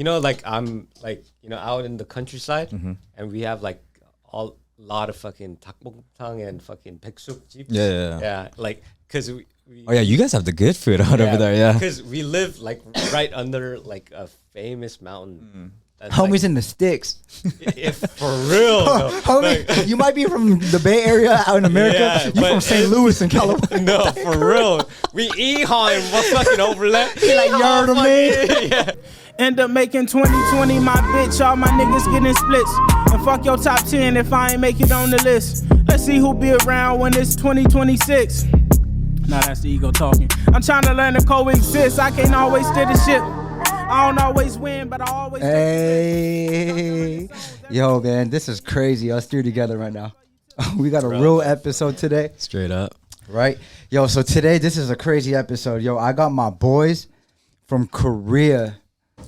like I'm like out in the countryside, and we have like a lot of fucking takbongtang and fucking peksuk jeeps. Yeah. Like because we. Oh yeah, you guys have the good food out over there. Yeah, because we live like right under like a famous mountain. Homies like, in the sticks. If for real, homie, like, you might be from the Bay Area out in America. Yeah, you from St. Louis in California. No, for real. We eat high and we're fucking overlap. Like, you heard of me? Yeah. End up making 2020 my bitch, all my niggas getting splits. And fuck your top 10 if I ain't make it on the list. Let's see who be around when it's 2026. Nah, that's the ego talking. I'm trying to learn to coexist. I can't always steer the ship. I don't always win, but I always. Hey, yo, man, this is crazy. Us three together right now. We got a real episode today. Straight up. Right? Yo, so today, this is a crazy episode. Yo, I got my boys from Korea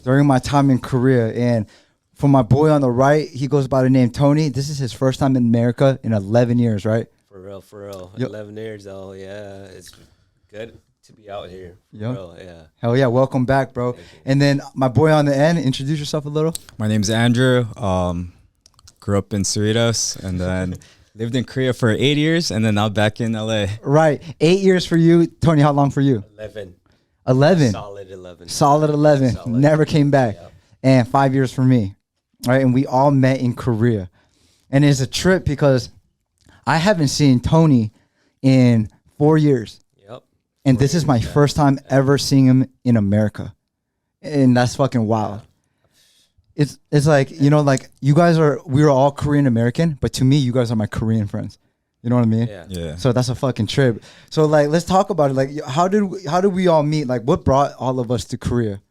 during my time in Korea. And for my boy on the right, he goes by the name Tony. This is his first time in America in 11 years, right? For real. Yep. 11 years, though. Yeah, it's good to be out here. Yep. For real, yeah. Hell yeah, welcome back, bro. And then my boy on the end, introduce yourself a little. My name's Andrew. Grew up in Cerritos and then lived in Korea for 8 years and then now back in LA. Right, 8 years for you. Tony, how long for you? 11. 11. Solid 11. Solid 11. Solid. Never came back. Yep. And 5 years for me. Right, and we all met in Korea. And it's a trip because I haven't seen Tony in 4 years. Yep. And this is my first time ever seeing him in America. And that's fucking wild. It's like, like you guys we were all Korean American, but to me, you guys are my Korean friends. You know what I mean? Yeah. So that's a fucking trip. So like, let's talk about it. Like, how did we all meet? Like, what brought all of us to Korea?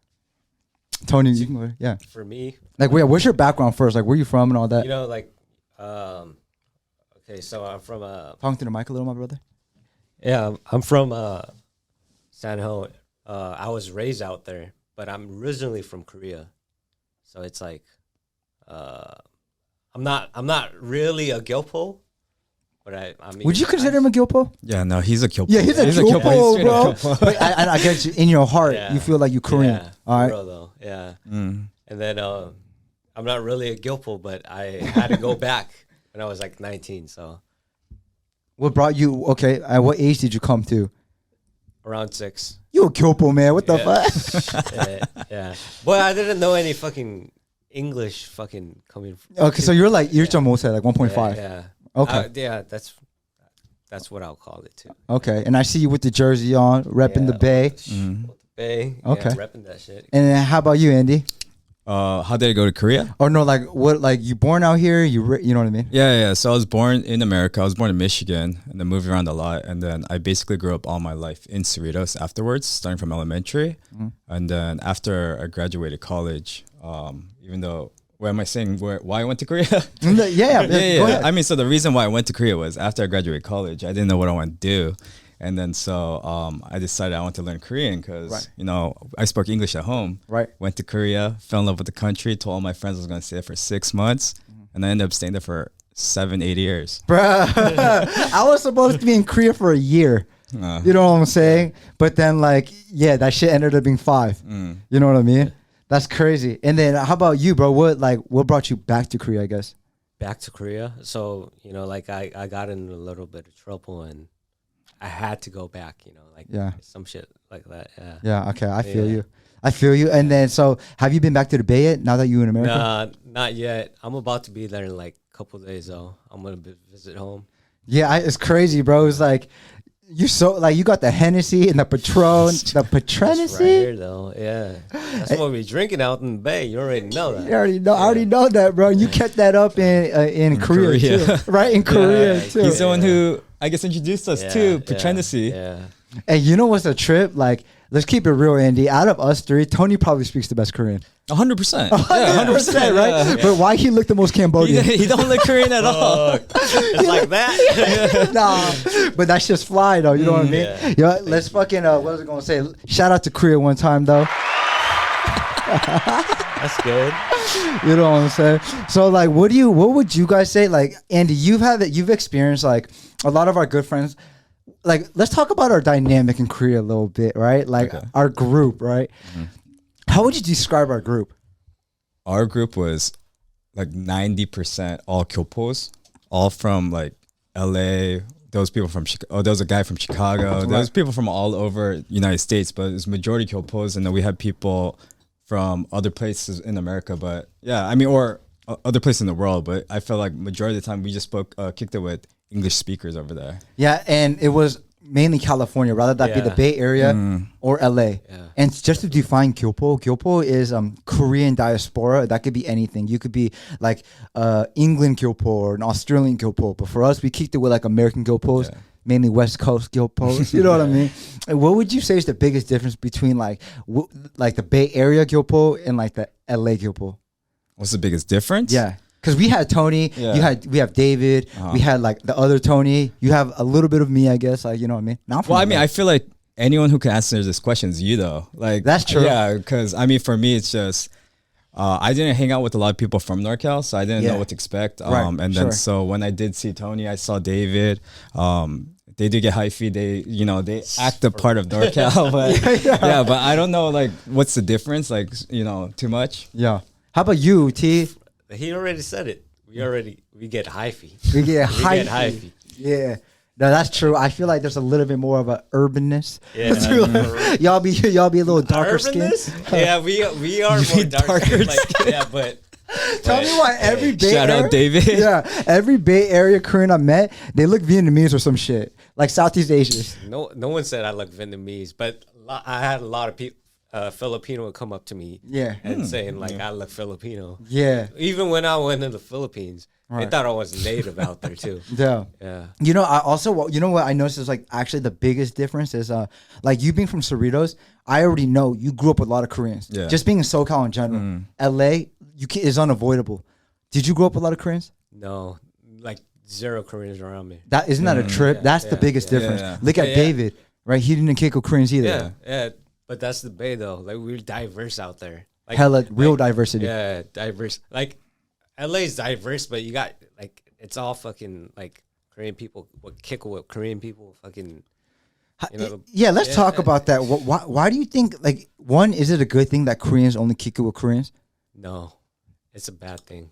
Tony, you can go. Yeah. For me. Like, where's your background first? Like, where you from and all that? Okay, so I'm from Talking to the mic a little, my brother. Yeah, I'm from San Ho. I was raised out there, but I'm originally from Korea. So it's like I'm not really a Gyopo, but I mean, would you consider him a Gyopo? Yeah, no, he's a Kyopo. Yeah, he's a Gyopo, bro. Kyopo. But I get you. In your heart, you feel like you're Korean. Yeah, all right. real though. Yeah. And then I'm not really a Gyopo, but I had to go back when I was like 19. So what brought you? Okay, at what age did you come to? around 6. You a Kyopo, man. What the fuck? Yeah. But I didn't know any fucking English fucking coming from. Okay, so you're like, you're almost at like 1.5. Yeah. Okay. Yeah, that's what I'll call it too. Okay, and I see you with the jersey on, repping the Bay. With the Bay. Okay. Yeah, repping that shit. And then how about you, Andy? How did I go to Korea? Oh no, like what? Like you born out here? You know what I mean? Yeah. So I was born in America. I was born in Michigan, and then moved around a lot. And then I basically grew up all my life in Cerritos afterwards, starting from elementary. And then after I graduated college, even though, why am I saying why I went to Korea? Yeah. Go ahead. I mean, so the reason why I went to Korea was after I graduated college, I didn't know what I wanted to do. And then so I decided I wanted to learn Korean because, I spoke English at home. Right. Went to Korea, fell in love with the country, told all my friends I was going to stay there for 6 months. And I ended up staying there for 7-8 years. Bruh, I was supposed to be in Korea for a year. You know what I'm saying? But then that shit ended up being 5. You know what I mean? That's crazy. And then how about you, bro? What brought you back to Korea, I guess? Back to Korea. So, I got in a little bit of trouble and I had to go back, some shit like that. Yeah. Yeah. Okay. I feel you. And then, so have you been back to the Bay yet? Now that you're in America? Nah, not yet. I'm about to be there in like a couple of days though. I'm gonna visit home. Yeah, it's crazy, bro. It's like you got the Hennessy and the Patron, the Patronacy. That's right here though. Yeah, that's what we're drinking out in the Bay. You already know that. You already know. I already know that, bro. You kept that up in Korea too, right? In Korea too. He's the one who I guess introduced us to Patronacy. Yeah. And you know what's a trip? Like, let's keep it real, Andy. Out of us three, Tony probably speaks the best Korean. 100%. 100%, right? Yeah. But why he look the most Cambodian? He don't look Korean at all. It's like that. Nah, but that's just fly though. You know what I mean? Yeah. Yo, let's fucking. What was I gonna say? Shout out to Korea one time though. That's good. You know what I'm saying? So what would you guys say? Like, Andy, you've experienced like a lot of our good friends. Like, let's talk about our dynamic in Korea a little bit, right? Like our group, right? How would you describe our group? our group was like 90% all Kyopos, all from like LA. Those people from Chicago. Oh, there was a guy from Chicago. There was people from all over United States, but it was majority Kyopos, and then we had people from other places in America. But yeah, I mean, or other places in the world. But I felt like majority of the time we just kicked it with English speakers over there. Yeah, and it was mainly California, rather that be the Bay Area or LA. Yeah. And just to define Kyopo is Korean diaspora. That could be anything. You could be like England Kyopo or an Australian Kyopo. But for us, we kicked it with like American Kyopos, mainly West Coast Kyopos. You know what I mean? And what would you say is the biggest difference between like the Bay Area Kyopo and like the LA Kyopo? What's the biggest difference? Yeah. Because we had Tony, we have David, we had like the other Tony. You have a little bit of me, I guess. Like, you know what I mean? Well, I mean, I feel like anyone who can answer this question is you, though. Like, that's true. Yeah, because I mean, for me, it's just I didn't hang out with a lot of people from NorCal, so I didn't know what to expect. And then so when I did see Tony, I saw David. They did get hyphy. They act the part of NorCal, but but I don't know like what's the difference. Like, too much. Yeah. How about you, T? He already said it. We get hyphy. We get hyphy. Yeah. No, that's true. I feel like there's a little bit more of a urbanness. Yeah. y'all be a little darker skin. Yeah, we are more darker skin. Yeah, but tell me why every Bay Shout Area, out David. Yeah, every Bay Area Korean I met, they look Vietnamese or some shit. Like Southeast Asians. No one said I look Vietnamese, but I had a lot of people. Filipino would come up to me and saying like I look Filipino. Yeah. Even when I went to the Philippines, they thought I was native out there too. Yeah. I also what I noticed is like actually the biggest difference is like you being from Cerritos, I already know you grew up with a lot of Koreans. Yeah. Just being in SoCal in general. LA is unavoidable. Did you grow up with a lot of Koreans? No. Like zero Koreans around me. Isn't that a trip? That's the biggest difference. Yeah. Look at David, right? He didn't kick with Koreans either. Yeah. But that's the Bay, though. Like, we're diverse out there. Like, hella real diversity. Yeah, diverse. Like, LA is diverse, but you got, like, it's all fucking, like, Korean people. Kick with Korean people. Fucking, let's talk about that. Why do you think, like, one, is it a good thing that Koreans only kick it with Koreans? No. It's a bad thing.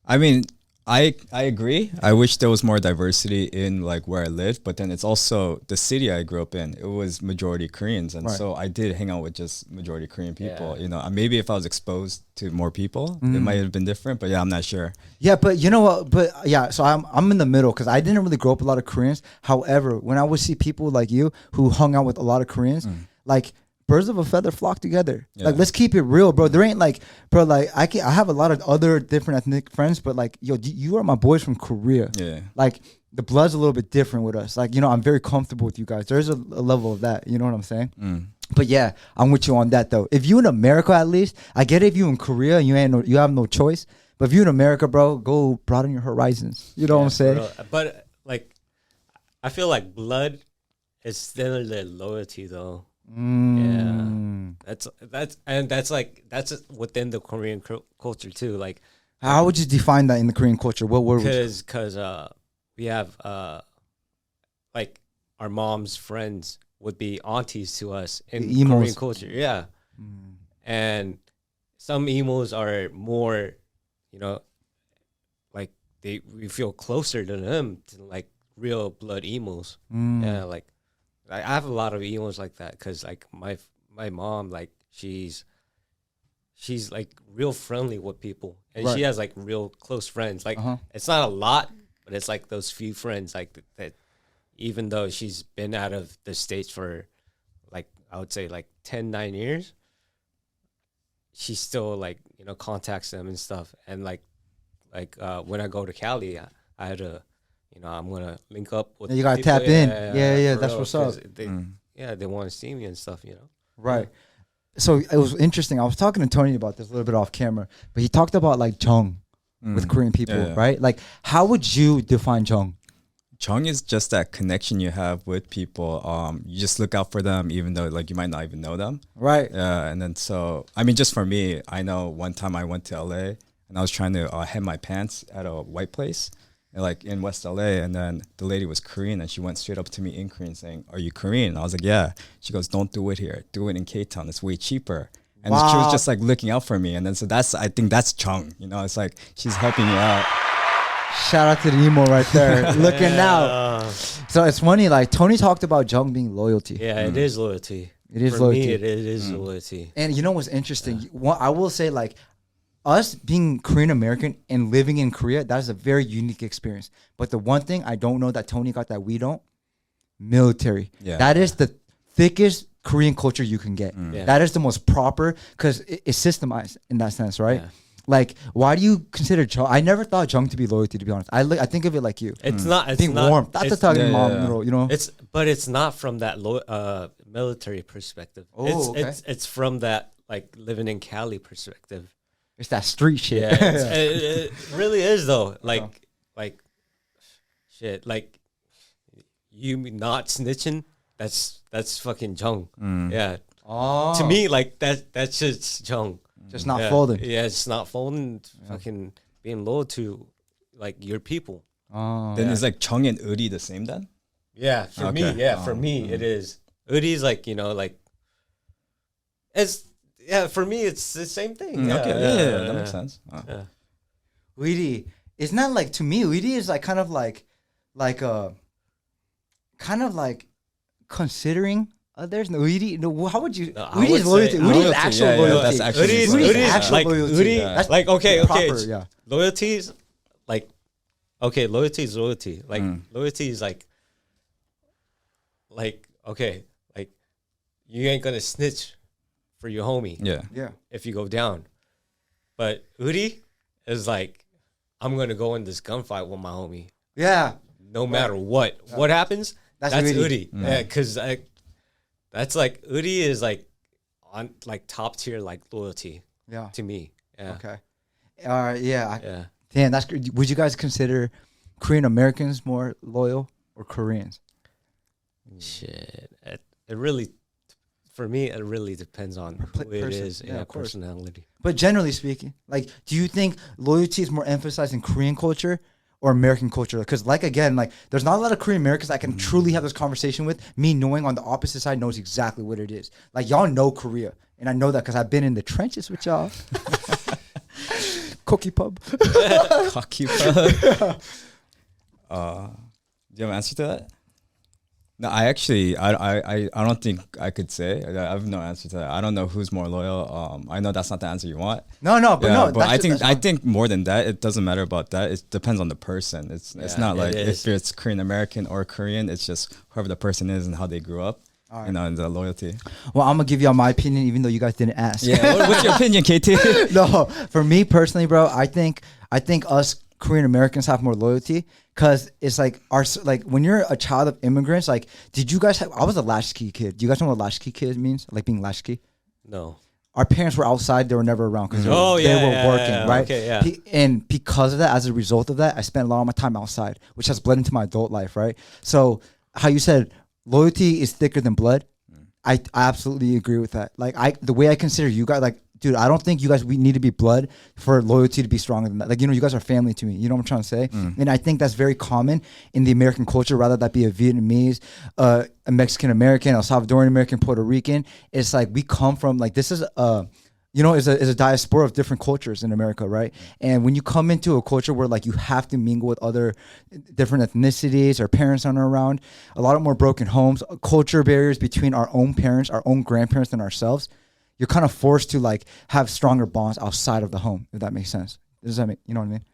I mean, I agree. I wish there was more diversity in like where I lived, but then it's also the city I grew up in. It was majority Koreans, and so I did hang out with just majority Korean people. Yeah. Maybe if I was exposed to more people, it might have been different. But I'm not sure. Yeah, but you know what? But so I'm in the middle because I didn't really grow up with a lot of Koreans. However, when I would see people like you who hung out with a lot of Koreans, like. Birds of a feather flock together. Yeah. Like, let's keep it real, bro. There ain't like, bro, like I have a lot of other different ethnic friends, but like, yo, you are my boys from Korea. Yeah. Like the blood's a little bit different with us. Like, I'm very comfortable with you guys. There's a level of that. You know what I'm saying? But yeah, I'm with you on that though. If you in America, at least, I get it. If you in Korea, you have no choice. But if you in America, bro, go broaden your horizons. You know what I'm saying? But like, I feel like blood is still their loyalty though. Yeah, that's within the Korean culture too. Like, how would you define that in the Korean culture? What word? Because we have like our mom's friends would be aunties to us in Korean culture. Yeah, and some emos are more, like we feel closer to them than like real blood emos. Yeah, like. I have a lot of emos like that because like my mom, like she's like real friendly with people, and she has like real close friends. Like it's not a lot, but it's like those few friends like that. Even though she's been out of the States for like I would say like 9 years, she still like contacts them and stuff. And like when I go to Cali, I had to. I'm gonna link up with. You gotta people. tap in. Yeah. That's what's up. They want to see me and stuff. Right. So it was interesting. I was talking to Tony about this a little bit off camera, but he talked about like jung with Korean people, right? Like, how would you define jung? Jung is just that connection you have with people. You just look out for them, even though like you might not even know them. Right. Yeah. And then I mean, just for me, I know one time I went to LA and I was trying to hem my pants at a white place. Like in West LA, and then the lady was Korean, and she went straight up to me in Korean saying, "Are you Korean?" And I was like, "Yeah." She goes, "Don't do it here. Do it in K-Town. It's way cheaper." And she was just like looking out for me. And then so I think that's Chung. You know, it's like she's helping you out. Shout out to the emo right there, looking out. So it's funny, like Tony talked about Jung being loyalty. Yeah, it is loyalty. It is For loyalty. me, it is loyalty. And you know what's interesting? I will say, like, us being Korean American and living in Korea, that is a very unique experience. But the one thing I don't know that Tony got that we don't, military. Yeah. That is the thickest Korean culture you can get. Yeah. That is the most proper because it's systemized in that sense, right? Yeah. Like, why do you consider Jung? I never thought Jung to be loyalty, to be honest. I think of it like you. It's not. It's Being not, warm. That's a it's, talking yeah, mom, yeah. role, you know? But it's not from that military perspective. Oh, okay. It's from that like living in Cali perspective. It's that street shit. Yeah, it really is though. Like shit. Like you not snitching. That's fucking Jung. Yeah. Oh. To me, like that's just Jung. Just not Yeah. folding. Yeah, it's not folding. It's fucking being loyal to like your people. Oh. Then is like Chung and Uri the same then? Yeah, for Okay. me, for me, it is. Udi's like, you know, like it's for me it's the same thing. Okay, yeah, that makes sense. Yeah. Weedy. Isn't that like, to me, Weedy is like kind of like considering others. No, Weedy, no, how would you? No, I Weedy would is loyalty. say- Weedy is loyalty, actual yeah, loyalty. that's actually Udi's loyalty. Udi's actual like loyalty. Udi, Yeah. That's like okay, proper, it's yeah. loyalties, like okay, loyalty is loyalty. Like loyalty is like okay, like you ain't gonna snitch for your homie Yeah. Yeah. if you go down. But Udi is like, I'm gonna go in this gunfight with my homie, Yeah. no matter what. What happens? That's That's Udi. Udi. Yeah, because that's like Udi is like on like top tier like loyalty Yeah. to me. Yeah. Okay. Yeah. Yeah. Damn, that's good. Would you guys consider Korean Americans more loyal or Koreans? Shit. It really, for me, it really depends on who it person. is. Yeah, Yeah, of course. personality. But generally speaking, like, do you think loyalty is more emphasized in Korean culture or American culture? Because, like, again, like, there's not a lot of Korean Americans I can truly have this conversation with. Me knowing on the opposite side knows exactly what it is. Like, y'all know Korea, and I know that because I've been in the trenches with y'all. Cookie pub. Cocky bug. Do you have an answer to that? No, I actually, I don't think I could say. I have no answer to that. I don't know who's more loyal. I know that's not the answer you want. No, but Yeah, no. but I think that's fine. more than that, it doesn't matter about that. It depends on the person. It's Yeah, not like it is. if it's Korean American or Korean. It's just whoever the person is and how they grew up. All You know, and the loyalty. Well, I'm gonna give y'all my opinion, even though you guys didn't ask. Yeah. What's your opinion, KT? No, for me personally, bro, I think us Korean Americans have more loyalty because it's like when you're a child of immigrants. Like, did you guys have? I was a latchkey kid. Do you guys know what latchkey kid means? Like being latchkey. No. Our parents were outside; they were never around because Oh, they yeah, were yeah, working, yeah, right? okay, yeah. And because of that, as a result of that, I spent a lot of my time outside, which has bled into my adult life, right? So, how you said loyalty is thicker than blood. I absolutely agree with that. Like the way I consider you guys, like, dude, I don't think you guys, we need to be blood for loyalty to be stronger than that. Like, you know, you guys are family to me. You know what I'm trying to say? And I think that's very common in the American culture, rather that be a Vietnamese, a Mexican American, El Salvadorian American, Puerto Rican. It's like we come from, like, this is is a diaspora of different cultures in America, right? And when you come into a culture where, like, you have to mingle with other different ethnicities, our parents aren't around, a lot of more broken homes, culture barriers between our own parents, our own grandparents, and ourselves, you're kind of forced to, like, have stronger bonds outside of the home, if that makes sense. Does that make, you know what I mean?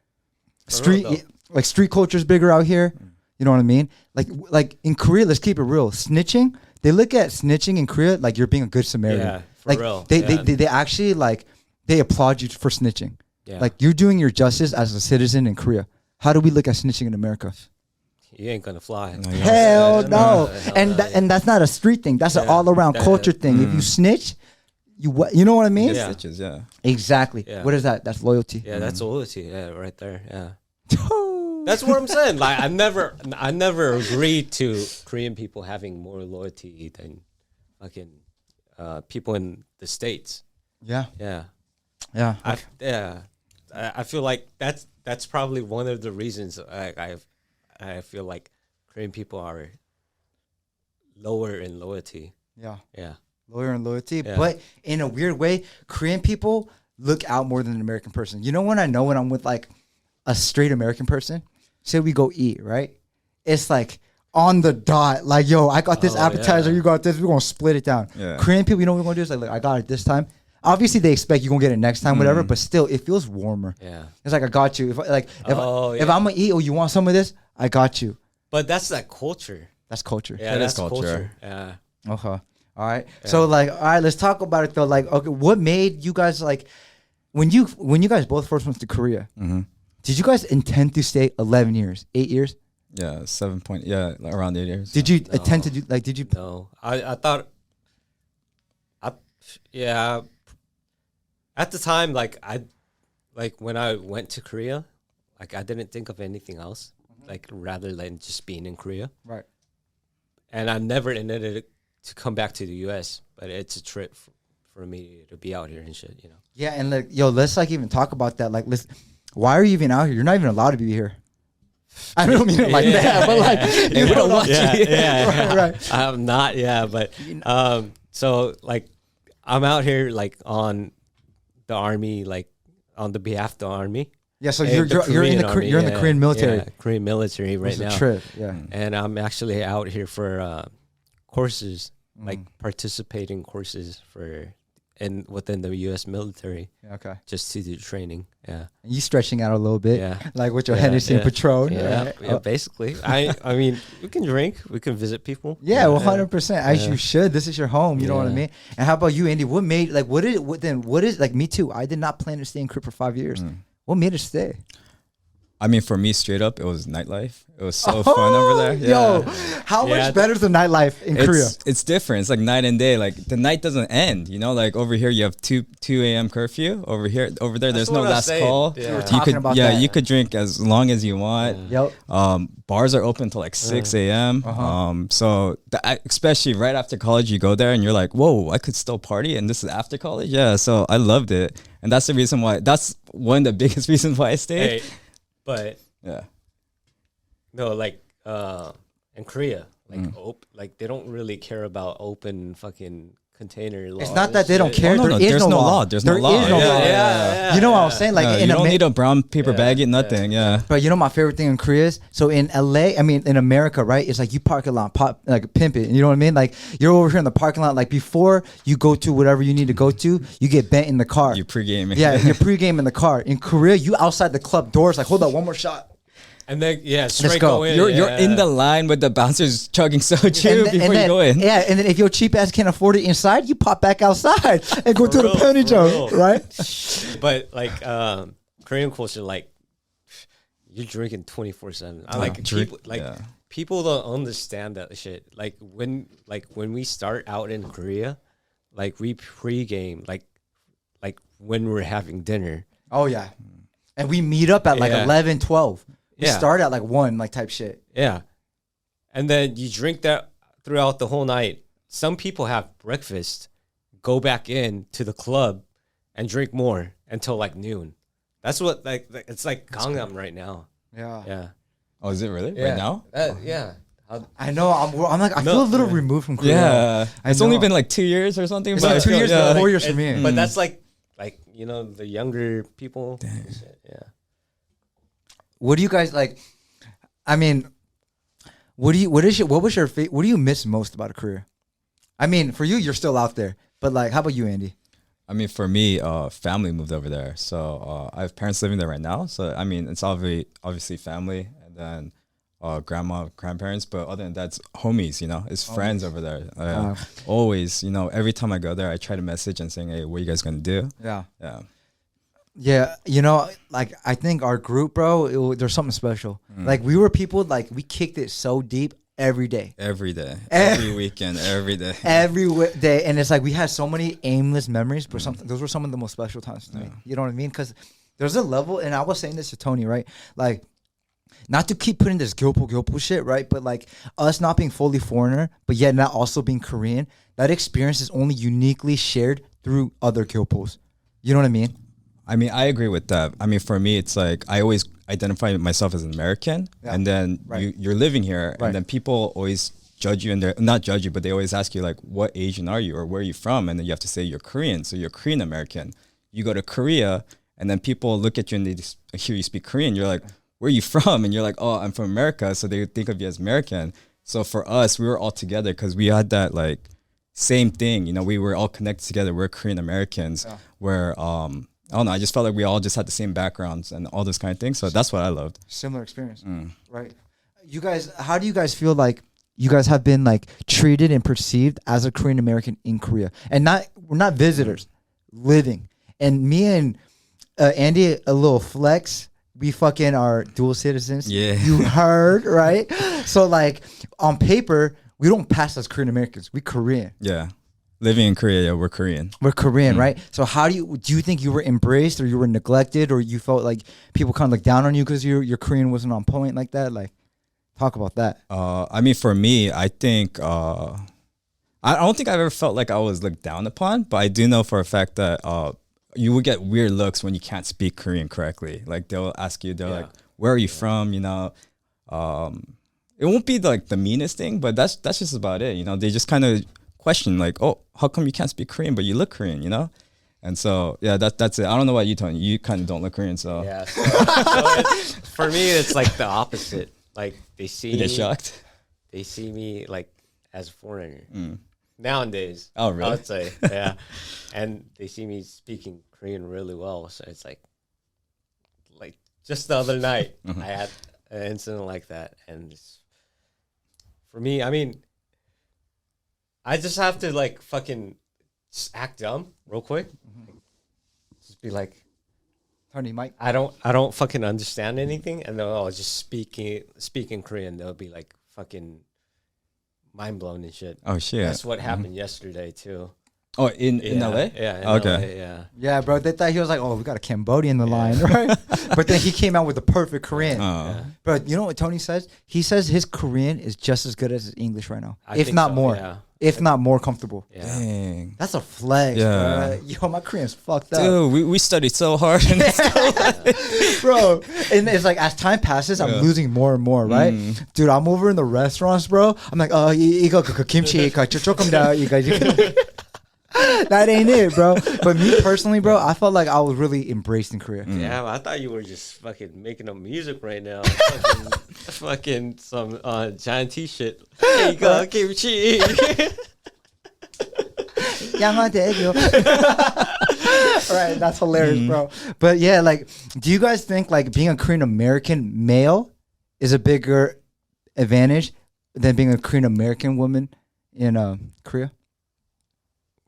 Street culture is bigger out here. You know what I mean? Like in Korea, let's keep it real. Snitching, they look at snitching in Korea like you're being a good Samaritan. Yeah, for like real. They actually, like, they applaud you for snitching. Yeah. Like, you're doing your justice as a citizen in Korea. How do we look at snitching in America? You ain't gonna fly. No, you Hell no. Hell And no. and that's not a street thing. That's an Yeah. all around Yeah. culture thing. If you snitch, you know what I mean? Yeah. Stitches, yeah. Exactly. Yeah. What is that? That's loyalty. Yeah, that's loyalty. Yeah, right there. Yeah. That's what I'm saying. Like, I never agreed to Korean people having more loyalty than fucking people in the States. Yeah. Yeah. Yeah. I feel like that's probably one of the reasons I feel like Korean people are lower in loyalty. Yeah. Yeah. Loyal and loyalty. Yeah. But in a weird way, Korean people look out more than an American person. You know when I know when I'm with like a straight American person? Say we go eat, right? It's like on the dot. Like, yo, I got this appetizer, you got this. We're going to split it down. Yeah. Korean people, you know what we're going to do? It's like, look, I got it this time. Obviously, they expect you're going to get it next time, whatever. But still, it feels warmer. Yeah. It's like, I got you. If I'm going to eat, oh, you want some of this? I got you. But that's that culture. That's culture. Yeah, That that's is culture. Yeah. Okay. All right. So like, all right, let's talk about it though. Like, okay, what made you guys like when you guys both first went to Korea? Did you guys intend to stay 11 years, 8 years? Yeah, 7 point. Yeah, like around 8 years. Did you intend to do like? Did you? No, I thought. Yeah. At the time, like when I went to Korea, like I didn't think of anything else, like rather than just being in Korea. Right. And I never intended to come back to the U.S., but it's a trip for me to be out here and shit, you know. Yeah, and like, yo, let's like even talk about that. Like, why are you even out here? You're not even allowed to be here. I don't mean it like that, but like, Hey, we don't want you. Yeah. right. I'm not, but so like I'm out here like on the army, like on the behalf of the army. Yeah, so Hey, you're in the Army, you're in the Korean military. Yeah, Korean military right It's a now. trip. Yeah. And I'm actually out here for courses, like participating courses within the U.S. military, Okay. just to do training. Yeah. And you stretching out a little bit, Yeah. like with your Yeah, Hennessy and yeah. Patron. Yeah, right? yeah, basically. I mean, we can drink, we can visit people. Yeah, 100%. As Yeah. you should. This is your home. You know what I Yeah. mean? And how about you, Andy? What made what is like me too? I did not plan to stay in Crip for 5 years. What made us stay? I mean, for me, straight up, it was nightlife. It was so fun over there. Yo, how much better is the nightlife in Korea? It's different. It's like night and day. Like the night doesn't end. You know, like over here you have 2 a.m. curfew. Over there, there's no what I was last saying. call. Yeah. We were You talking could, about that. you could drink as long as you want. Yep. Bars are open till like 6 a.m. So especially right after college, you go there and you're like, whoa, I could still party, and this is after college. Yeah, so I loved it, and that's the reason why. That's one of the biggest reasons why I stayed. Hey, but Yeah. no, like in Korea, like they don't really care about open fucking container laws. It's not that they don't care. Oh, no, There is there's no no law. law. There's no There law. is no Yeah, law. yeah. You know what I was saying? Like you in don't need a brown paper bag, nothing. Yeah. But you know my favorite thing in Korea is, so in LA, I mean in America, right? It's like you park a lot, like pimp it. You know what I mean? Like you're over here in the parking lot. Like before you go to whatever you need to go to, you get bent in the car. You pregame. Yeah, you're pregame in the car. In Korea, you outside the club doors. Like hold on, one more shot. And then straight go. go in. You're in the line with the bouncers chugging soju before you go in. Yeah, and then if your cheap ass can't afford it inside, you pop back outside and go to the penny joint, right? But like Korean culture, like you're drinking 24/7. I like people people don't understand that shit. Like when we start out in Korea, like we pregame like when we're having dinner. Oh yeah, and we meet up at like 11, 12. We start at like 1, like type shit. Yeah. And then you drink that throughout the whole night. Some people have breakfast, go back in to the club and drink more until like noon. That's what it's like Gangnam right now. Yeah. Yeah. Oh, is it really? Yeah. Right now? Yeah. I know. I'm like I feel a little removed from Korea. Yeah. It's know. only been like 2 years or something. It's but like 2 years, yeah. 4 years for me. But that's like you know the younger people. Yeah. What do you guys like? I mean, what do you miss most about a career? I mean, for you, you're still out there, but like, how about you, Andy? I mean, for me, family moved over there. So I have parents living there right now. So, I mean, it's obviously family and then grandma, grandparents. But other than that, it's homies, you know, it's friends over there. Always, you know, every time I go there, I try to message and saying, hey, what are you guys going to do? Yeah. Yeah. Yeah, you know, like I think our group, bro, there's something special. Like we were people, like we kicked it so deep every day. Every day. Every weekend. Every day. Every day. And it's like we had so many aimless memories, but those were some of the most special times to me. You know what I mean? Because there's a level, and I was saying this to Tony, right? Like, not to keep putting this gyopo shit, right? But like us not being fully foreigner, but yet not also being Korean, that experience is only uniquely shared through other gyopos. You know what I mean? I mean, I agree with that. I mean, for me, it's like I always identify myself as an American, and then you're living here, and then people always judge you, and they're not judge you, but they always ask you like, what Asian are you, or where are you from? And then you have to say you're Korean, so you're Korean American. You go to Korea, and then people look at you and they just hear you speak Korean. You're like, where are you from? And you're like, oh, I'm from America. So they think of you as American. So for us, we were all together because we had that like same thing. You know, we were all connected together. We're Korean Americans. Where I don't know. I just felt like we all just had the same backgrounds and all this kind of thing. So that's what I loved. Similar experience, right? You guys, how do you guys feel like you guys have been like treated and perceived as a Korean American in Korea? And we're not visitors, living. And me and Andy, a little flex. We fucking are dual citizens. Yeah. You heard, right? So like on paper, we don't pass as Korean Americans. We Korean. Yeah. Living in Korea, yeah, we're Korean. We're Korean, right? So how do you think you were embraced, or you were neglected, or you felt like people kind of looked down on you because your Korean wasn't on point like that? Like, talk about that. I mean, for me, I think I don't think I've ever felt like I was looked down upon, but I do know for a fact that you would get weird looks when you can't speak Korean correctly. Like they'll ask you, they're like, "Where are you from?" You know, it won't be like the meanest thing, but that's just about it. You know, they just kind of question like, "Oh, how come you can't speak Korean but you look Korean?" You know, and so yeah, that's it. I don't know about you, Tony. You kind of don't look Korean, so Yeah. So for me, it's like the opposite. Like they see you get me, shocked. they see me like as a foreigner nowadays. Oh, really? I would say, yeah. And they see me speaking Korean really well, so it's like just the other night I had an incident like that, and for me, I mean, I just have to like fucking just act dumb real quick, just be like, Tony, Mike. I don't fucking understand anything, and they'll just speak in Korean. They'll be like fucking mind blown and shit. Oh shit! That's what happened yesterday too. Oh, in LA? Yeah. Okay. LA, yeah. Yeah, bro. They thought he was like, oh, we got a Cambodian in the line, right? But then he came out with the perfect Korean. But you know what Tony says? He says his Korean is just as good as his English right now, if think not so, more. yeah. If not more comfortable. Yeah. Dang. That's a flex, Yeah. bro. Yo, my Korean's fucked up. Dude, we studied so hard. Bro, and it's like as time passes, I'm losing more and more, right? Dude, I'm over in the restaurants, bro. I'm like, 이거 kimchi, 조금 더 이거. That ain't it, bro. But me personally, bro, I felt like I was really embraced in Korea. Yeah, I thought you were just fucking making up music right now. fucking some giant T-shit. There you go, kimchi. 양화대교. Right, that's hilarious, bro. But yeah, like, do you guys think like being a Korean American male is a bigger advantage than being a Korean American woman in Korea?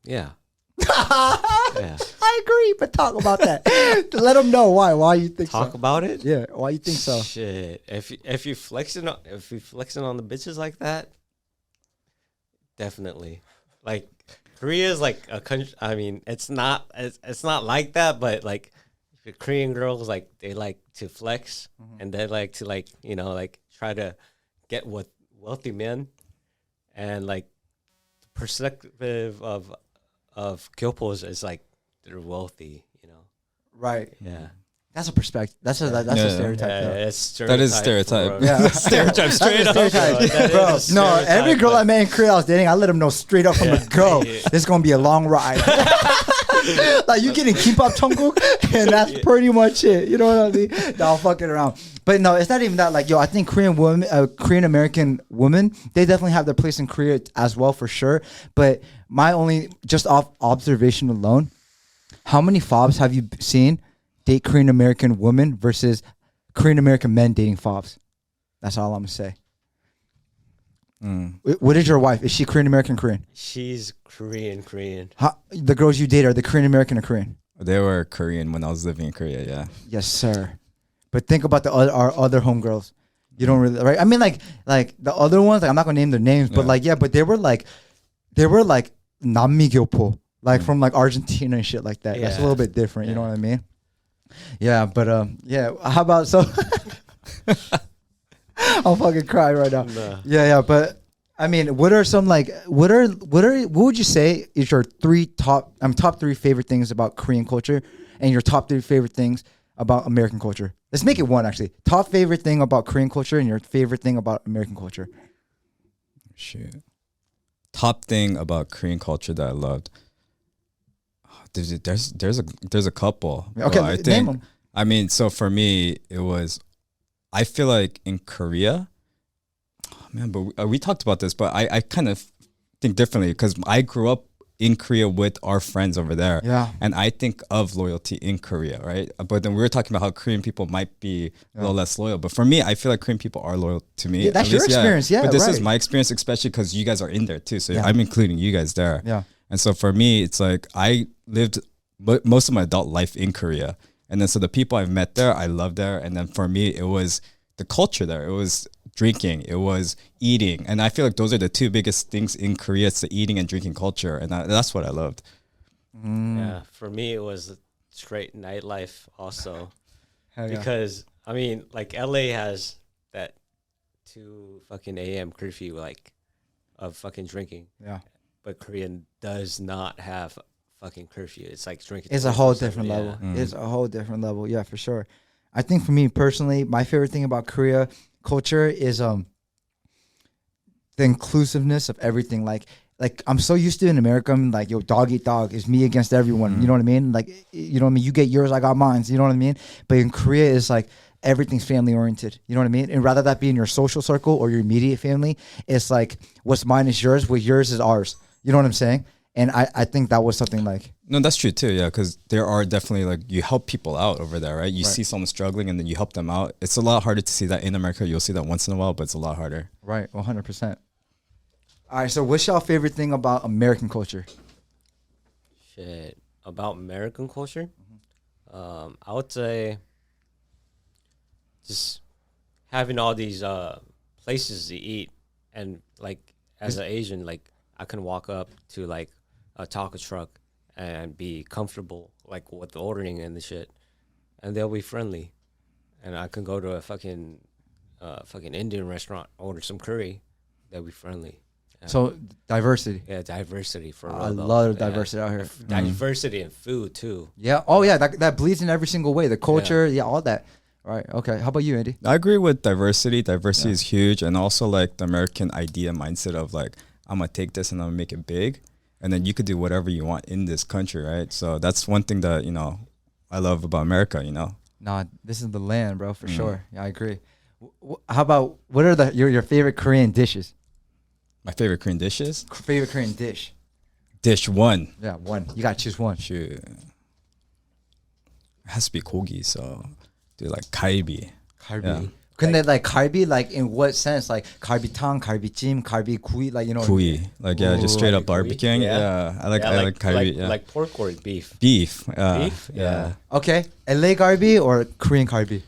Yeah. Yeah. I agree, but talk about that. Let them know why you think Talk so. about it. Yeah, why you think so? Shit. If you flexing on the bitches like that, definitely. Like Korea is like a country. I mean, it's not like that, but like the Korean girls, like they like to flex and they like to like try to get with wealthy men, and like the perspective of Kyopos is like they're wealthy, Right. Yeah. That's a perspective. That's a stereotype. That is stereotype. Yeah. Stereotype straight up. Bro, no, every girl I met in Korea I was dating, I let them know straight up from the go. This is gonna be a long ride. Like you getting kimbap Cheongguk, and that's pretty much it. You know what I mean? No, I'm fucking around. But no, it's not even that. Like, yo, I think Korean American women, they definitely have their place in Korea as well, for sure. But my only, just off observation alone, how many fobs have you seen date Korean American women versus Korean American men dating fobs? That's all I'm gonna say. What is your wife? Is she Korean American Korean? She's Korean. The girls you date, are they Korean American or Korean? They were Korean when I was living in Korea, yeah. Yes, sir. But think about our other homegirls. You don't really, right? I mean, like the other ones. Like, I'm not gonna name their names, but but they were like 남미교포, like from like Argentina and shit like that. Yeah. That's a little bit different. You know what I mean? Yeah, but yeah. How about so? I'll fucking cry right now. Nah. Yeah, but I mean, what are some like what would you say is your top three favorite things about Korean culture, and your top three favorite things about American culture? Let's make it one, actually. Top favorite thing about Korean culture and your favorite thing about American culture. Shoot. Top thing about Korean culture that I loved. There's a couple. Okay, Well, I name think. them. I mean, so for me, it was. I feel like in Korea, man, but we talked about this, but I kind of think differently because I grew up in Korea with our friends over there. Yeah. And I think of loyalty in Korea, right? But then we were talking about how Korean people might be a little less loyal. But for me, I feel like Korean people are loyal to me. Yeah, that's At your least, experience, yeah, But this is right. my experience, especially because you guys are in there too. So Yeah. I'm including you guys there. Yeah. And so for me, it's like I lived most of my adult life in Korea. And then so the people I've met there, I love there. And then for me, it was the culture there. It was drinking, it was eating. And I feel like those are the two biggest things in Korea. It's the eating and drinking culture. And that's what I loved. Yeah, for me it was straight nightlife also. Hell yeah. Because I mean, like LA has that 2 fucking a.m. curfew like of fucking drinking. Yeah. But Korean does not have fucking curfew. It's like drinking. It's a whole 24/7, different yeah. level. It's a whole different level. Yeah, for sure. I think for me personally, my favorite thing about Korea culture is the inclusiveness of everything. Like I'm so used to in America, I'm like, yo, dog eat dog is me against everyone. You know what I mean? Like, you know what I mean? You get yours, I got mine. You know what I mean? But in Korea, it's like everything's family oriented. You know what I mean? And rather that be in your social circle or your immediate family, it's like what's mine is yours, what yours is ours. You know what I'm saying? And I think that was something like. No, that's true too. Yeah, because there are definitely like you help people out over there, right? You see someone struggling and then you help them out. It's a lot harder to see that in America. You'll see that once in a while, but it's a lot harder. Right, 100%. All right, so what's y'all favorite thing about American culture? Shit. About American culture? I would say just having all these places to eat, and like as an Asian, like I can walk up to like a taco truck and be comfortable like with the ordering and the shit, and they'll be friendly. And I can go to a fucking Indian restaurant, order some curry, they'll be friendly. So diversity. Yeah, diversity for I real, though. love Yeah. diversity out here. Diversity in food too. Yeah. Oh yeah, that bleeds in every single way. The culture, yeah, all that. All right. Okay. How about you, Andy? I agree with diversity. Diversity is huge, and also like the American idea mindset of like I'm gonna take this and I'm gonna make it big, and then you could do whatever you want in this country, right? So that's one thing that I love about America. Nah, this is the land, bro, for sure. Yeah, I agree. How about what are your favorite Korean dishes? My favorite Korean dishes. Favorite Korean dish? Dish one. Yeah, one. You gotta choose one. Shoot. It has to be gogi, so do like 갈비. Kalbi. Yeah. Couldn't they like kalbi? Like in what sense? Like kalbi tang, kalbi jim, kalbi kui. Like Kui. Like just straight up Like kui? barbecuing. Yeah. Yeah. I like 갈비. Yeah. like pork or beef. beef. Beef? Yeah. Okay, LA kalbi or Korean kalbi?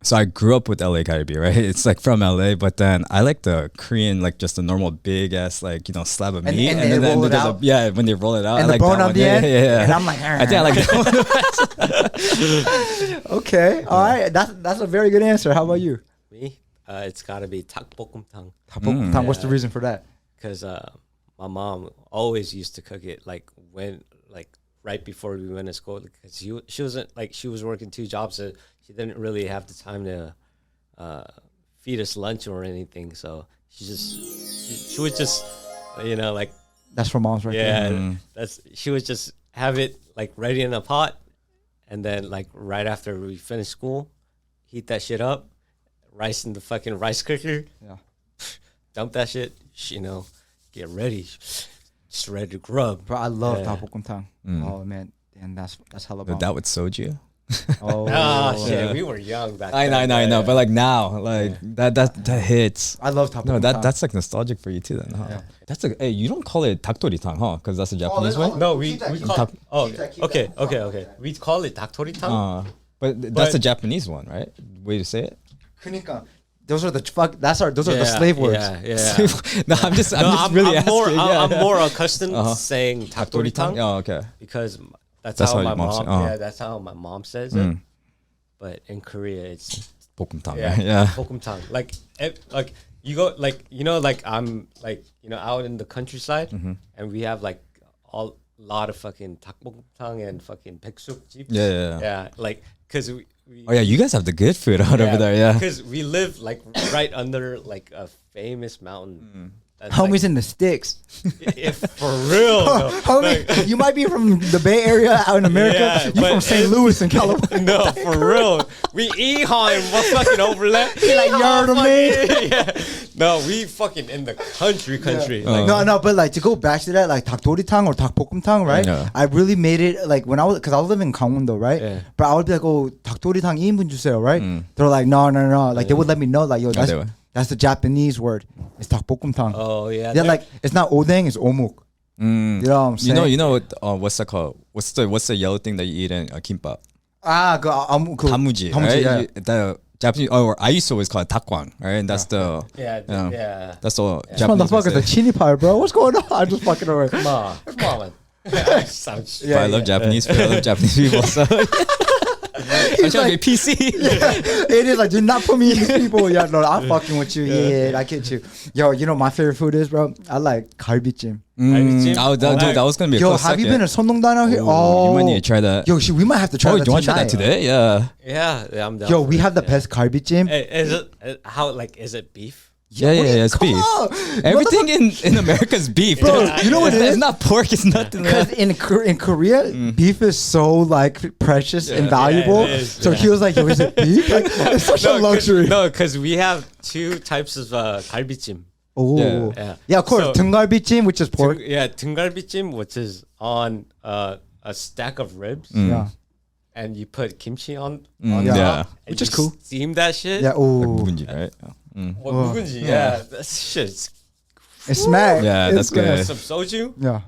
So I grew up with LA galbi, right? It's like from LA, but then I like the Korean, like just a normal big ass, like slab of meat, and they roll it there's out? when they roll it out, And I the like bone that on one. the Yeah, end? yeah, yeah. And I'm like, I think I like that one. Okay, all right. That's a very good answer. How about you? Me? It's gotta be takbokkumtang. Tang, what's the reason for that? Because my mom always used to cook it like right before we went to school. Because she wasn't like she was working 2 jobs, so she didn't really have the time to feed us lunch or anything. So she would just like That's for moms, right? yeah, she would just have it like ready in a pot, and then like right after we finish school, heat that shit up, rice in the fucking rice cooker, Yeah. dump that shit, get ready, just ready to grub. Bro, I love Yeah. tang. Oh man, and that's hella bomb. But that with soju. Oh Oh shit, yeah. we were young back I then. know. But like now, like that hits. I love tang. No, that's like nostalgic for you too, then, huh? Yeah. That's hey, you don't call it 닭도리탕, huh? Because that's a Japanese that's- one. No, we Keep that, keep call that. oh Keep that, keep okay, that. okay. We call it daktori-tang. That's a Japanese one, right? Way to say it. 그러니까 those are the slave words. Yeah. No, I'm just really asking. I'm more accustomed to saying daktori-tang Oh, okay. because that's That's how how my your mom mom. say- oh. Yeah, that's how my mom says it. But in Korea, it's 볶음탕. yeah, Yeah. 볶음탕. Like you go like I'm out in the countryside and we have like a lot of fucking 닭볶음탕 and fucking 백숙집. Yeah. Yeah, like because Oh yeah, you guys have the good food out over there. Yeah. Because we live like right under like a famous mountain. That's Homies in the sticks. if for real, though. Homie, Like, you might be from the Bay Area out in America. Yeah, You but from St. Louis in California. no, for real. We eat high and we're fucking overlap. Like, you heard of me? Yeah. No, we fucking in the country. Like, No, but like to go back to that, like 닭도리탕 or 닭볶음탕, right? Yeah. I really made it like when I was, cause I was living in Gangwon-do, right? Yeah. But I would be like, oh, 닭도리탕 2인분 주세요, right? They're like, no. Like they would let me know, like, yo, they would. that's the Japanese word. It's 닭볶음탕. Oh yeah. They're like, it's not odeng, it's omuk. You know what I'm saying? You know what? What's that called? What's the yellow thing that you eat in kimbap? Damuji, right? yeah. The Japanese, or I used to always call it takwang, right? And that's the yeah. that's the This Japanese way motherfucker's to a say. chini pie, bro. What's going on? I'm just fucking around. Come on, man. Sounds But I love Japanese food. I love Japanese people. So I'm trying to be PC. It is like, do not put me in these people. Yeah, no, I'm fucking with you. Yeah, I get you. Yo, you know what my favorite food is, bro? I like galbichim. Galbichim? That was gonna be a Yo, close have you second. been to Sonongdan out here? Ooh, Oh, you might need to try that. Yo, we might have to try Oh, that do you want to try tonight. that today? Yeah. Yeah, I'm down. Yo, for we it, have the yeah. best galbichim. Is it how like is it beef? Yeah, it's Come beef. on. Everything in America is beef. Bro, you know what it It's is? not pork. It's nothing. Because in Korea, beef is so like precious and valuable. Yeah, it is, So he was like, "Yo, is it beef? Like, it's such a luxury." No, because we have two types of galbichim. Oh, Yeah. yeah, of course. So- 등갈비찜, which is pork. Yeah, 등갈비chim, which is on a stack of ribs, Yeah, and you put kimchi on Yeah. Yeah. and Which is you cool. Steam that shit. yeah. Oh, 묵은지, right? What 묵은지? Yeah, that shit's it's smack. Yeah, that's It's good. some soju. Yeah.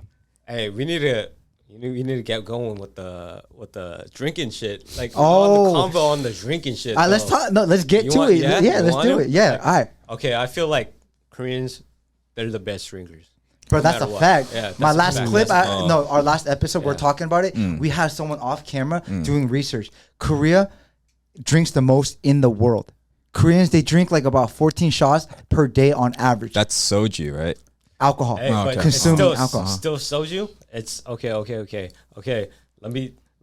Hey, we need to get going with the drinking shit. Like Oh. on the convo on the drinking shit. All right, let's though. talk. No, let's get You to want- it. yeah? Yeah, You let's want do to? it. Yeah, all right. Okay, I feel like Koreans, they're the best drinkers. Bro, No that's a matter what. fact. Yeah, My that's a last fact. clip, That's- our last episode, we're Yeah. talking about it. We had someone off camera doing research. Korea drinks the most in the world. Koreans, they drink like about 14 shots per day on average. That's soju, right? Alcohol. Hey, but okay. it's Consuming still, alcohol. Still soju. It's okay. Let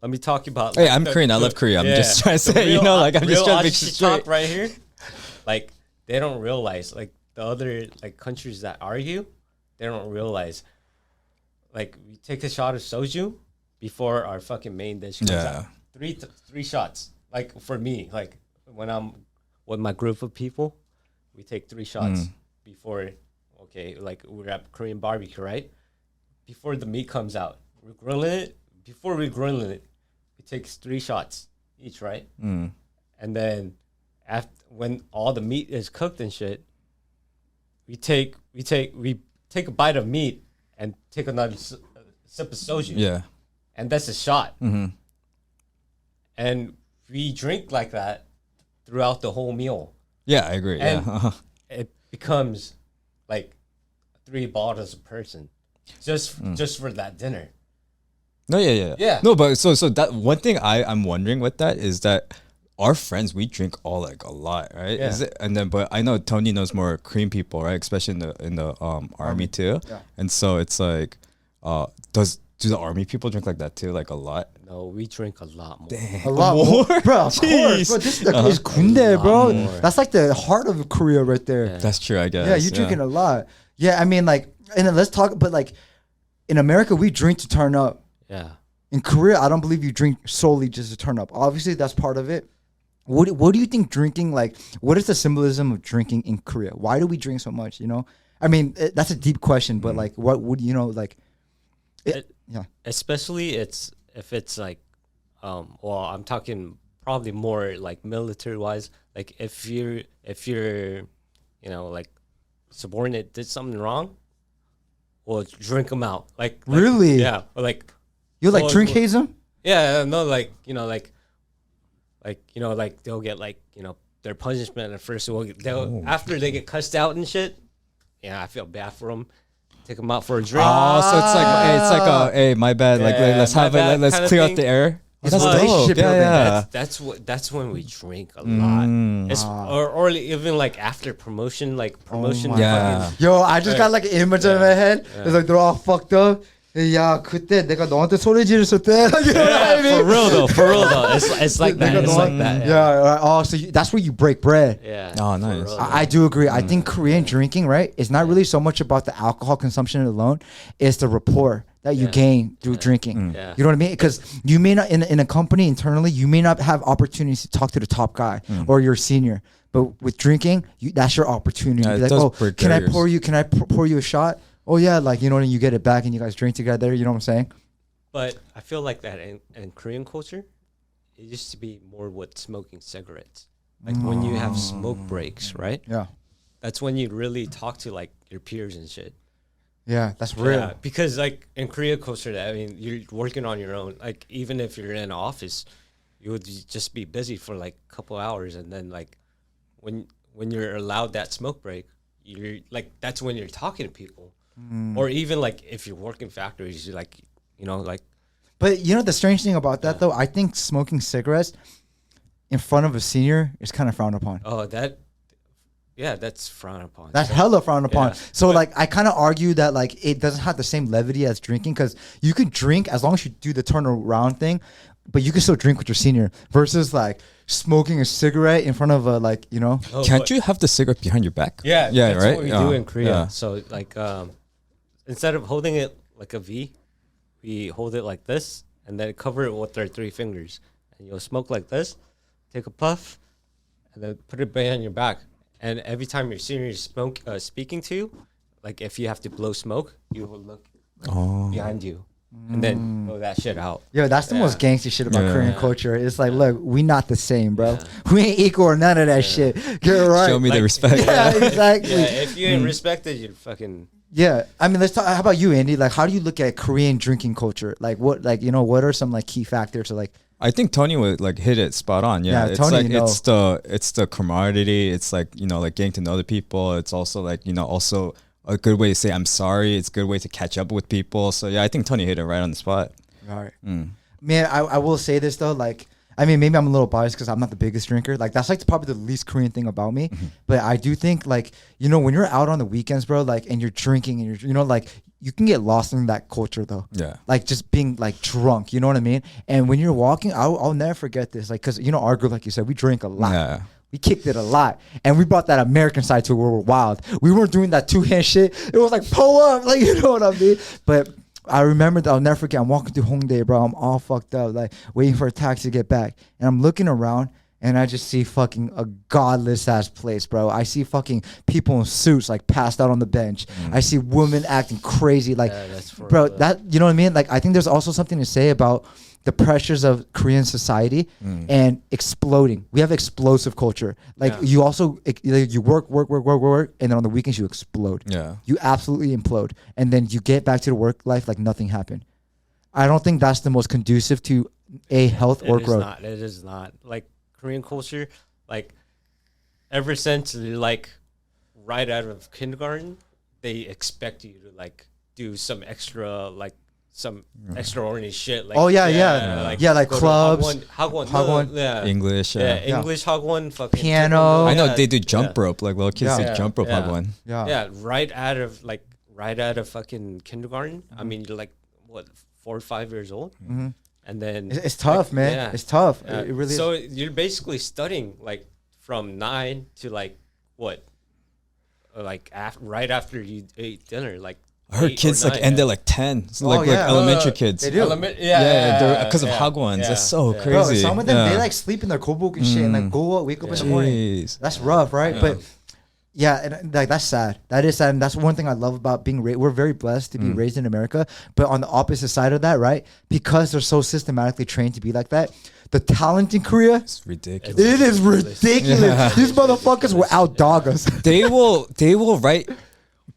me talk about. Hey, I'm Korean. I love Korea. I'm just trying to the say, you real know, like I'm just real trying to make Aussie shit straight. talk right here. Like they don't realize, like the other like countries that argue, they don't realize. Like we take a shot of soju before our fucking main dish comes Yeah. out. Three shots. Like for me, like when I'm with my group of people, we take 3 shots before. Okay, like we're at Korean barbecue, right? Before the meat comes out, we're grilling it. Before we grilling it, it takes 3 shots each, right? And then after when all the meat is cooked and shit, we take a bite of meat and take another sip of soju. Yeah. And that's a shot. And we drink like that throughout the whole meal. Yeah, I agree. And Yeah. it becomes like 3 bottles a person just for that dinner. No, yeah. Yeah. No, but so that one thing I'm wondering with that is that our friends, we drink all like a lot, right? Yeah. Is it? And then, but I know Tony knows more Korean people, right? Especially in the army too. Yeah. And so it's like, do the army people drink like that too, like a lot? No, we drink a lot more. A lot more. Bro, of course. Jeez. Bro, this is 군대, bro. more. That's like the heart of Korea right there. Yeah. That's true, I guess. Yeah, you're drinking a lot. Yeah, I mean, like, and then let's talk, but like, in America, we drink to turn up. Yeah. In Korea, I don't believe you drink solely just to turn up. Obviously, that's part of it. What do you think drinking, like, what is the symbolism of drinking in Korea? Why do we drink so much, you know? I mean, that's a deep question, but like, what would, you know, like, yeah. Especially if it's like well, I'm talking probably more like military wise. Like if you're you know, like subordinate did something wrong, well, drink them out. Like Really? Yeah. Or like You like well, drink well, haze them? yeah, no, like you know, like they'll get like, you know, their punishment at first. They'll after they get cussed out and shit. Yeah, I feel bad for them. Take them out for a drink. Oh, so it's like hey, my bad. Like Yeah, let's my have bad it. Let's kinda clear out thing. the air. Oh, It's that's a dope. relationship building. Yeah. That's when we drink a lot. Or even like after promotion, like promotion. my Yeah. fucking- Yo, I just got like an image in my head. It's like they're all fucked up. 야 그때 내가 너한테 소리 지르실 때. You know what I mean? For real though. It's like that. It's like that. Yeah. Right. Oh, so that's where you break bread. Yeah. Oh, nice. For real. I do agree. I think Korean drinking, right, is not really so much about the alcohol consumption alone. It's the rapport that you gain through drinking. Yeah. You know what I mean? Because you may not, in a company internally, you may not have opportunities to talk to the top guy or your senior. But with drinking, that's your opportunity. Yeah, Be like, those oh, break can I barriers. pour you? Can I pour you a shot? Oh yeah, like you know, and you get it back, and you guys drink together. You know what I'm saying? But I feel like that in Korean culture, it used to be more with smoking cigarettes. Like when you have smoke breaks, right? Yeah, That's when you really talk to like your peers and shit. yeah, that's real. Yeah, because like in Korea culture, I mean, you're working on your own. Like even if you're in an office, you would just be busy for like a couple hours, and then like when you're allowed that smoke break, you're like that's when you're talking to people, or even like if you're working factories, you're like you know like. But you know the strange thing about that though, I think smoking cigarettes in front of a senior is kind of frowned upon. Oh, that's frowned upon. That's hella frowned upon. Yeah. So like I kind of argue that like it doesn't have the same levity as drinking because you can drink as long as you do the turnaround thing, but you can still drink with your senior versus like smoking a cigarette in front of a like you know. Oh, Can't but- you have the cigarette behind your back? Yeah, yeah, that's right. what we Yeah. do in Korea. Yeah. So like, instead of holding it like a V, we hold it like this, and then cover it with our 3 fingers, and you'll smoke like this, take a puff, and then put it behind your back. And every time your senior is speaking to you, like if you have to blow smoke, you will look behind you, and then blow that shit out. Yo, that's the most gangster shit about Yeah. Korean culture. It's like, look, we not the same, bro. We ain't equal or none of that shit. Get it right. Show me the Like- respect. Yeah, exactly. Yeah, if you ain't respected, you're fucking. Yeah, I mean, let's talk. How about you, Andy? Like, how do you look at Korean drinking culture? Like, what, like, you know, what are some like key factors? Or like, I think Tony would like hit it spot on. Yeah, Yeah, it's Tony, like you know. it's the camaraderie. It's like you know like getting to know the people. It's also like you know also a good way to say I'm sorry. It's a good way to catch up with people. So yeah, I think Tony hit it right on the spot. all right, man, I will say this though, like, I mean, maybe I'm a little biased because I'm not the biggest drinker. Like, that's like probably the least Korean thing about me. But I do think, like, you know, when you're out on the weekends, bro, like, and you're drinking and you're, you know, like, you can get lost in that culture though. Yeah. Like just being like drunk, you know what I mean? And when you're walking, I'll never forget this, like, cause you know our group, like you said, we drink a lot. Yeah. We kicked it a lot, and we brought that American side to it where we're wild. We weren't doing that 2-hand shit. It was like pull up, like you know what I mean. But I remember that I'll never forget. I'm walking through Hongdae, bro. I'm all fucked up, like waiting for a taxi to get back, and I'm looking around. And I just see fucking a godless ass place, bro. I see fucking people in suits like passed out on the bench. I see women acting crazy, like, Yeah, that's for bro. real. That you know what I mean? Like, I think there's also something to say about the pressures of Korean society and exploding. We have explosive culture. Like Yeah. you also you work, and then on the weekends you explode. Yeah. You absolutely implode, and then you get back to the work life like nothing happened. I don't think that's the most conducive to a health or It is growth. not. It is not. Like Korean culture, like ever since like right out of kindergarten, they expect you to like do some extra like some extraordinary shit. Like Oh, yeah, like go to clubs, Hagwon, Hagwon. yeah, English. yeah, Yeah. English Hagwon, fucking Piano. taekwondo, I know yeah, they do jump yeah. rope. Like little kids Yeah. do jump rope. Yeah. One. Yeah. Yeah, right out of fucking kindergarten. I mean, you're like what 4 or 5 years old, and then It's tough, man. yeah. It's tough. Yeah. It really so is. you're basically studying like from 9 to like what, like right after you ate dinner, like. I heard 8 or kids like 9, end yeah. at like 10. So Oh, like yeah. elementary kids. They do. Yeah, because of Hagwons. That's so Bro, crazy. some of them Yeah. they like sleep in their kobok and shit and like go up, wake up in the morning. Jeez. That's rough, right? But yeah, and like that's sad. That is sad, and that's one thing I love about being raised. We're very blessed to be raised in America, but on the opposite side of that, right? Because they're so systematically trained to be like that, the talent in Korea, It's ridiculous. it is ridiculous. Yeah. These motherfuckers will outdog us. they will write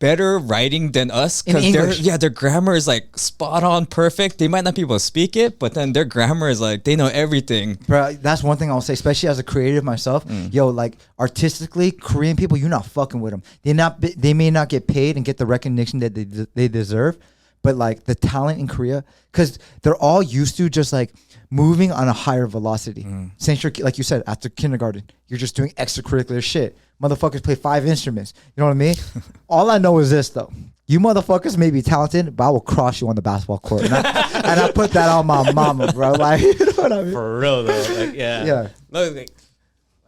better writing than us In because English. their grammar is like spot on perfect. They might not be able to speak it, but then their grammar is like they know everything. Bro, that's one thing I'll say, especially as a creative myself. Yo, like artistically, Korean people, you're not fucking with them. They may not get paid and get the recognition that they deserve, but like the talent in Korea, because they're all used to just like moving on a higher velocity. Since you're, like you said, after kindergarten, you're just doing extracurricular shit. Motherfuckers play 5 instruments. You know what I mean? All I know is this though. you motherfuckers may be talented, but I will cross you on the basketball court. And I put that on my mama, bro. Like, you know what I mean? For real though, like Yeah. No,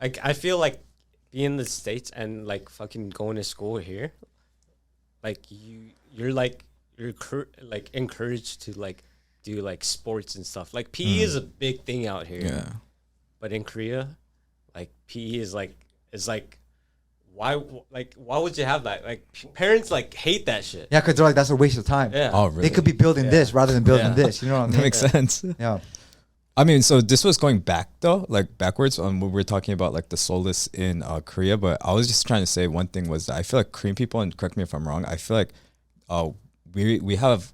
like I feel like being in the States and like fucking going to school here, like you're like encouraged to like do like sports and stuff. Like PE is a big thing out here. Yeah. But in Korea, like PE is like why would you have that? Like parents like hate that shit. Yeah, because they're like, that's a waste of time. Yeah. Oh, really? They could be building this rather than building this. You know what I mean? That makes sense. Yeah. I mean, so this was going back though, like backwards on when we were talking about like the soulless in Korea. But I was just trying to say one thing was that I feel like Korean people, and correct me if I'm wrong, I feel like we have,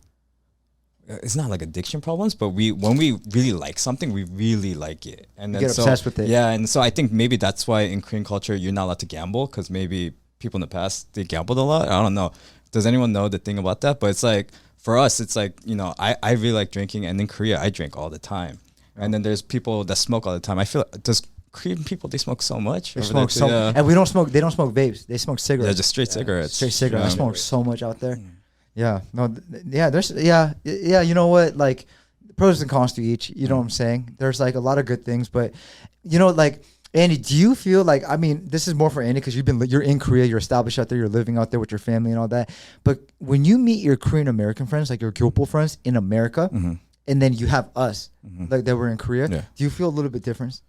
it's not like addiction problems, but when we really like something, we really like it, and then get obsessed with it. Yeah, and so I think maybe that's why in Korean culture you're not allowed to gamble, because maybe people in the past they gambled a lot. I don't know. Does anyone know the thing about that? But it's like for us, it's like, you know, I really like drinking, and in Korea I drink all the time, and then there's people that smoke all the time. I feel does Korean people, they smoke so much. They smoke so, and we don't smoke. They don't smoke vapes. They smoke cigarettes. Yeah, just straight cigarettes. Straight cigarettes. I Yeah. smoke so much out there. Yeah. No. There's. Yeah. You know what? Like, pros and cons to each. You know what I'm saying? There's like a lot of good things, but you know, like Andy, do you feel like? I mean, this is more for Andy because you're in Korea. You're established out there. You're living out there with your family and all that. But when you meet your Korean American friends, like your Gyopo friends in America, and then you have us, like that we're in Korea. Yeah. Do you feel a little bit different?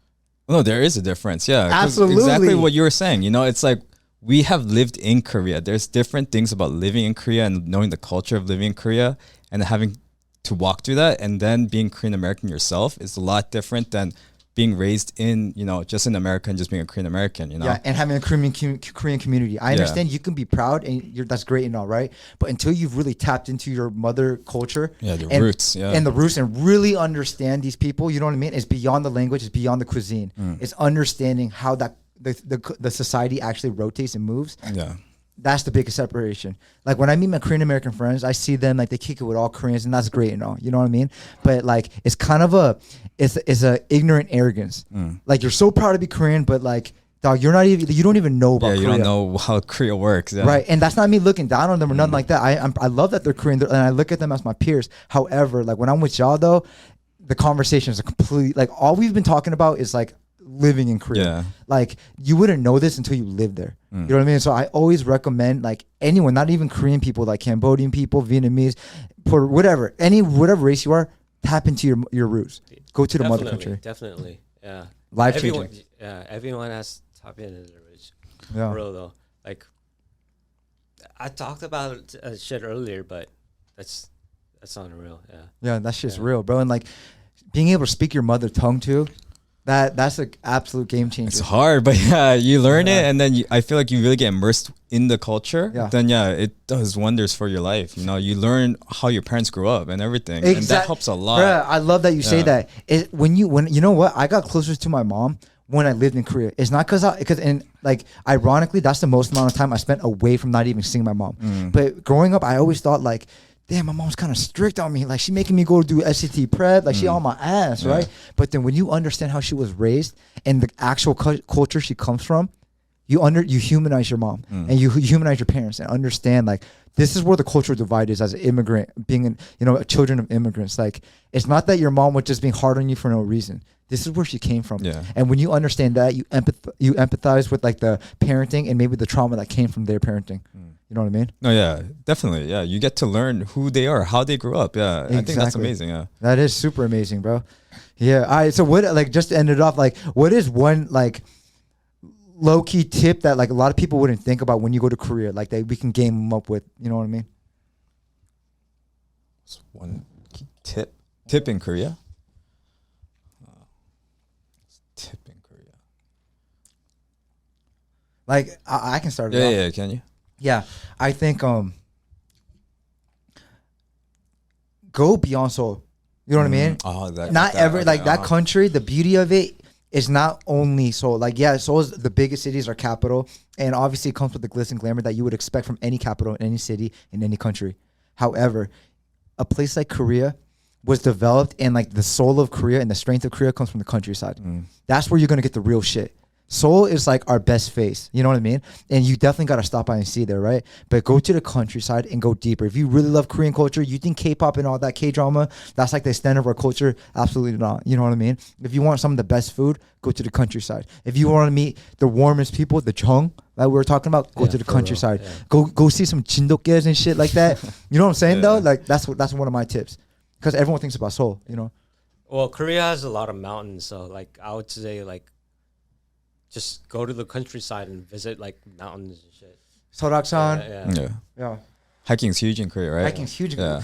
No, there is a difference. Yeah, 'cause Absolutely. exactly what you were saying. You know, it's like we have lived in Korea. There's different things about living in Korea and knowing the culture of living in Korea and having to walk through that, and then being Korean American yourself is a lot different than being raised in, you know, just in America and just being a Korean American, you know? Yeah, and having a Korean community. I understand you can be proud and that's great and all, right? But until you've really tapped into your mother culture, The and, roots, and the roots, and really understand these people, you know what I mean? It's beyond the language, it's beyond the cuisine. It's understanding how that the society actually rotates and moves. Yeah. That's the biggest separation. Like when I meet my Korean American friends, I see them like they kick it with all Koreans, and that's great and all. You know what I mean? But like it's kind of it's a ignorant arrogance. Like you're so proud to be Korean, but like dog, you don't even know about Korea. You don't know how Korea works. Yeah. Right, and that's not me looking down on them or nothing like that. I love that they're Korean, and I look at them as my peers. However, like when I'm with y'all though, the conversations are completely like all we've been talking about is like living in Korea. Yeah. Like you wouldn't know this until you live there. You know what I mean? So I always recommend like anyone, not even Korean people, like Cambodian people, Vietnamese, whatever race you are, tap into your roots. Go to the mother country. Definitely. Yeah. Life changing. Yeah. Everyone has to tap into their roots. Yeah. For real though. Like I talked about shit earlier, but that's unreal. Yeah. Yeah, that shit's real, bro. And like being able to speak your mother tongue too. That's an absolute game changer. It's hard, but yeah, you learn it, and then I feel like you really get immersed in the culture. Yeah. Then it does wonders for your life. You know, you learn how your parents grew up and everything, and that helps a lot. Bruh, I love that you say that. When you know what, I got closer to my mom when I lived in Korea. It's not because ironically, that's the most amount of time I spent away from not even seeing my mom. But growing up, I always thought like, damn, my mom's kind of strict on me. Like she making me go do SAT prep. Like she on my ass, right? But then when you understand how she was raised and the actual culture she comes from, you humanize your mom and you humanize your parents and understand like this is where the cultural divide is as an immigrant, being children of immigrants. Like it's not that your mom was just being hard on you for no reason. This is where she came from. Yeah. And when you understand that, you empathize with like the parenting and maybe the trauma that came from their parenting. You know what I mean? No, yeah, definitely. Yeah, you get to learn who they are, how they grew up. Yeah, Exactly. I think that's amazing. Yeah, that is super amazing, bro. Yeah. All right. So what? Like, just to end it off, like, what is one like low key tip that like a lot of people wouldn't think about when you go to Korea? Like that we can game them up with. You know what I mean? What's one tip in Korea? Tip in Korea. Like I can start it off. Yeah. Can you? Yeah, I think go beyond Seoul. You know what I mean? Oh, that country. The beauty of it is not only Seoul. Like Seoul is the biggest cities, our capital, and obviously it comes with the glitz and glamour that you would expect from any capital in any city in any country. However, a place like Korea was developed, and like the soul of Korea and the strength of Korea comes from the countryside. That's where you're gonna get the real shit. Seoul is like our best face, you know what I mean? And you definitely got to stop by and see there, right? But go to the countryside and go deeper. If you really love Korean culture, you think K-pop and all that K-drama, that's like the extent of our culture? Absolutely not. You know what I mean? If you want some of the best food, go to the countryside. If you want to meet the warmest people, the Chung that we were talking about, go to the countryside. Go see some Jindokyes and shit like that. You know what I'm saying though? Like that's one of my tips. Because everyone thinks about Seoul, you know? Well, Korea has a lot of mountains, so like I would say like just go to the countryside and visit like mountains and shit. Soraksan. Yeah. Hiking's huge in Korea, right? Hiking's huge. Yeah.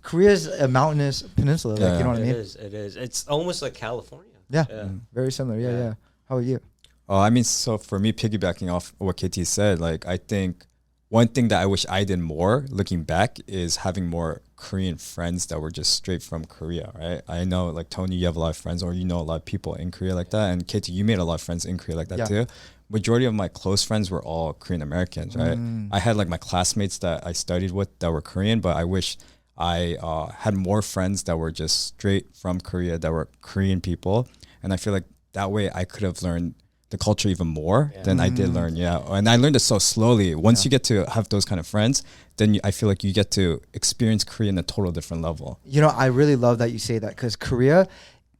Korea's a mountainous peninsula. Like, you know what I mean? It is. It's almost like California. Yeah. Very similar. Yeah. How are you? Oh, I mean, so for me, piggybacking off what KT said, like I think one thing that I wish I did more, looking back, is having more Korean friends that were just straight from Korea, right? I know, like Tony, you have a lot of friends, or you know a lot of people in Korea like that, and KT, you made a lot of friends in Korea like that too. Majority of my close friends were all Korean Americans, right? I had like my classmates that I studied with that were Korean, but I wish I had more friends that were just straight from Korea, that were Korean people, and I feel like that way I could have learned the culture even more than I did learn. And I learned it so slowly. Once you get to have those kind of friends, then I feel like you get to experience Korea in a total different level. You know, I really love that you say that, because Korea,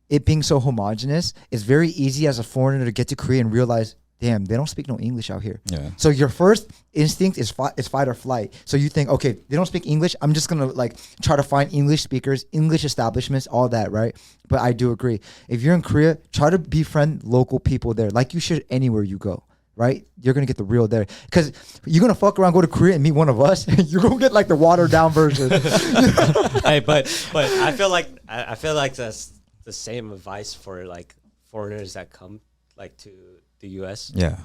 it being so homogenous, it's very easy as a foreigner to get to Korea and realize, damn, they don't speak no English out here. Yeah. So your first instinct is fight or flight. So you think, okay, they don't speak English, I'm just gonna like try to find English speakers, English establishments, all that, right? But I do agree. If you're in Korea, try to befriend local people there, like you should anywhere you go, right? You're gonna get the real there, because you're gonna fuck around, go to Korea and meet one of us. You're gonna get like the watered down version. Hey, but I feel like that's the same advice for like foreigners that come like to the US. Yeah.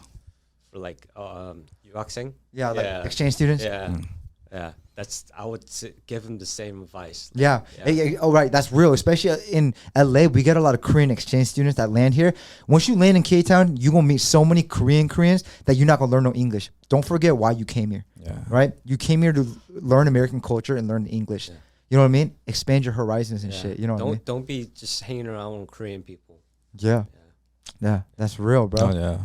For like 유학생. Yeah, like exchange students. Yeah. I would give them the same advice. Yeah. Hey, oh, right. That's real. Especially in LA, we get a lot of Korean exchange students that land here. Once you land in K-Town, you're going to meet so many Koreans that you're not going to learn no English. Don't forget why you came here. Yeah. Right? You came here to learn American culture and learn English. Yeah. You know what I mean? Expand your horizons and shit. You know what I mean? Don't be just hanging around with Korean people. Yeah. Yeah. That's real, bro. Oh, yeah.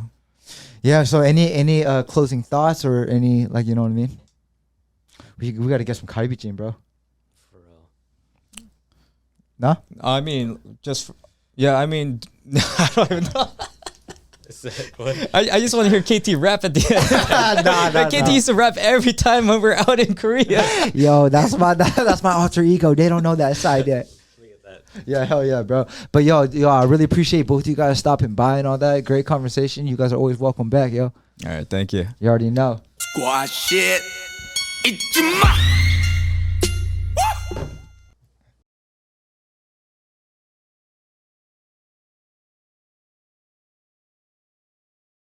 Yeah. So any closing thoughts or any, like, you know what I mean? We got to get some 갈비찜, bro. For real. Nah? I mean, I don't even know. I just want to hear KT rap at the end. KT used to rap every time when we're out in Korea. Yo, that's my alter ego. They don't know that side yet. Yeah, hell yeah, bro. But yo, I really appreciate both of you guys stopping by and all that. Great conversation. You guys are always welcome back, yo. All right, thank you. You already know. Squash shit. 잊지 마.